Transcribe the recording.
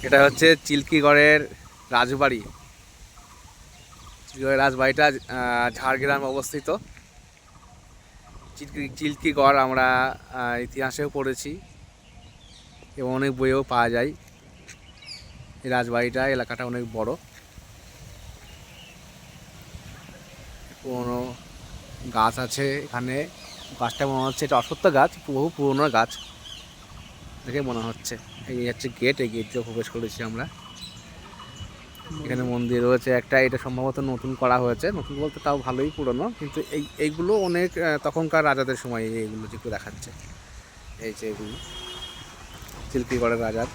এটা হচ্ছে চিল্কিগড়ের রাজবাড়ি। চিল্কিগড়ের রাজবাড়িটা ঝাড়গ্রামে অবস্থিত। চিল্কিগড় আমরা ইতিহাসেও পড়েছি এবং অনেক বইয়েও পাওয়া যায়। এই রাজবাড়িটা এলাকাটা অনেক বড়, পুরোনো গাছ আছে এখানে। গাছটা মনে হচ্ছে এটা অশ্বত্থ গাছ, বহু পুরোনো গাছ দেখে মনে হচ্ছে। এই হচ্ছে গেট, এই গেট দিয়ে প্রবেশ করেছি আমরা। এখানে মন্দির রয়েছে একটা, এটা সম্ভবত নতুন করা হয়েছে, নতুন বলতে তাও ভালোই পুরনো, কিন্তু এইগুলো অনেক তখনকার রাজাদের সময় এইগুলো যেগুলো দেখাচ্ছে। এই যে এগুলো চিল্কিগড়ের রাজার